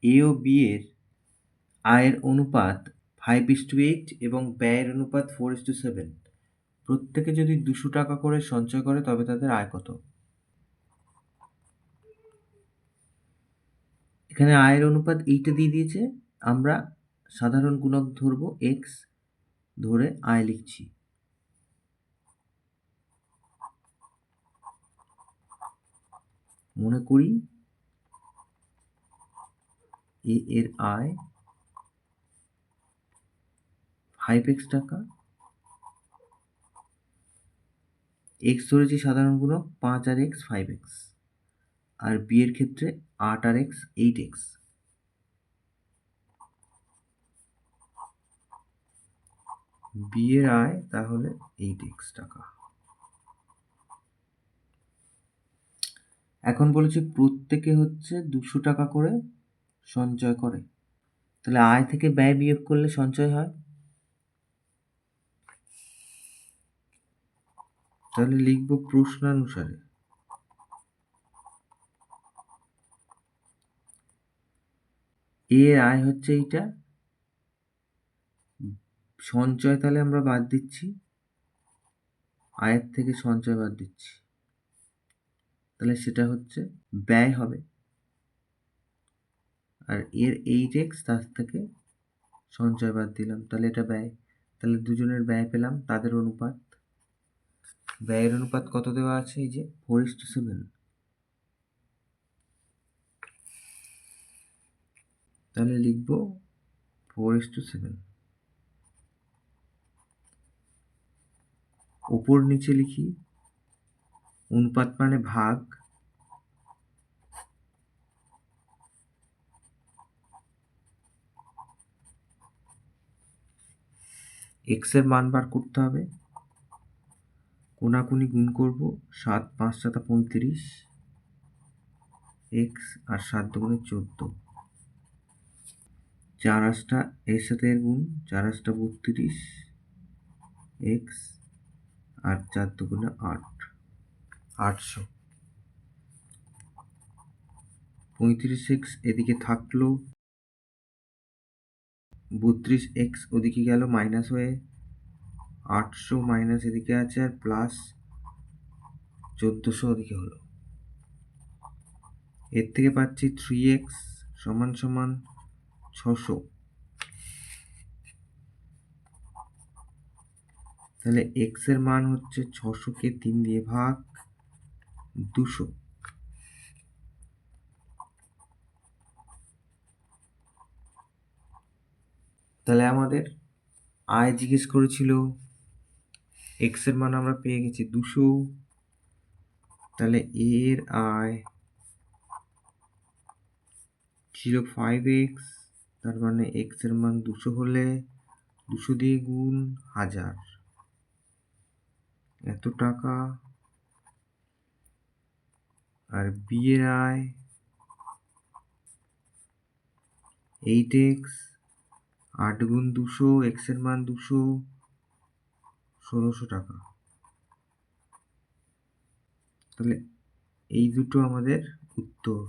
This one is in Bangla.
এ ও বি এর আয়ের অনুপাত 5:8 এবং ব্যয়ের অনুপাত 4:7, প্রত্যেকে যদি 200 টাকা করে সঞ্চয় করে তবে তাদের আয় কত? এখানে আয়ের অনুপাত এইটা দিয়ে দিয়েছে, আমরা সাধারণ গুণক ধরবো, এক্স ধরে আয় লিখছি। মনে করি এ এর আয় 5x টাকা, এক্স ধরেছি সাধারণ গুণক 5 আর এক্স 5x, আর বি এর ক্ষেত্রে 8 আর এক্স 8x। বি এর আয় তাহলে 8x টাকা। এখন বলেছে প্রত্যেকে হচ্ছে 200 টাকা করে সঞ্চয় করে, তাহলে আয় থেকে ব্যয় বিয়োগ করলে সঞ্চয় হয়। তাহলে লিখব প্রশ্নানুসারে এর আয় হচ্ছে এইটা, সঞ্চয় তাহলে আমরা বাদ দিচ্ছি, আয়ের থেকে সঞ্চয় বাদ দিচ্ছি, তাহলে সেটা হচ্ছে ব্যয় হবে। আর এর 8x, তার থেকে সঞ্চয় বাদ দিলাম, তাহলে এটা ব্যয়। তাহলে দুজনের ব্যয় পেলাম, তাদের অনুপাত, ব্যয়ের অনুপাত কত দেওয়া আছে, এই যে 4:7। তাহলে লিখব 4:7। ওপর নিচে লিখি, অনুপাত মানে ভাগ, এক্স এর মান বার করতে হবে, কোনাকুনি গুণ করব, 7 5 7 35 এক্স, আর 7 2 14, 4 8 এর সাথে এর গুণ, 4 8 32 এক্স, আর 4 2 8, 800। 35x এদিকে থাকলো, 32x ওদিকে গেল মাইনাস হয়ে, 800 মাইনাস এদিকে আছে, আর প্লাস 1400 ওদিকে হলো। এর থেকে পাচ্ছি 3x সমান সমান 600। তাহলে x এর মান হচ্ছে 600 কে 3 দিয়ে ভাগ 200। তাহলে আমাদের আয় জিজ্ঞেস করেছিল, x এর মান আমরা পেয়ে গেছি 200, তাহলে এর আয় ছিল 5x, তার মানে x এর মান 200 হলে 200 দিয়ে গুণ 1000, এত টাকা। আর বি এর আয় 8x, 8 গুণ 200, x এর মান 200, 1600 টাকা। তাহলে এই দুটো আমাদের উত্তর।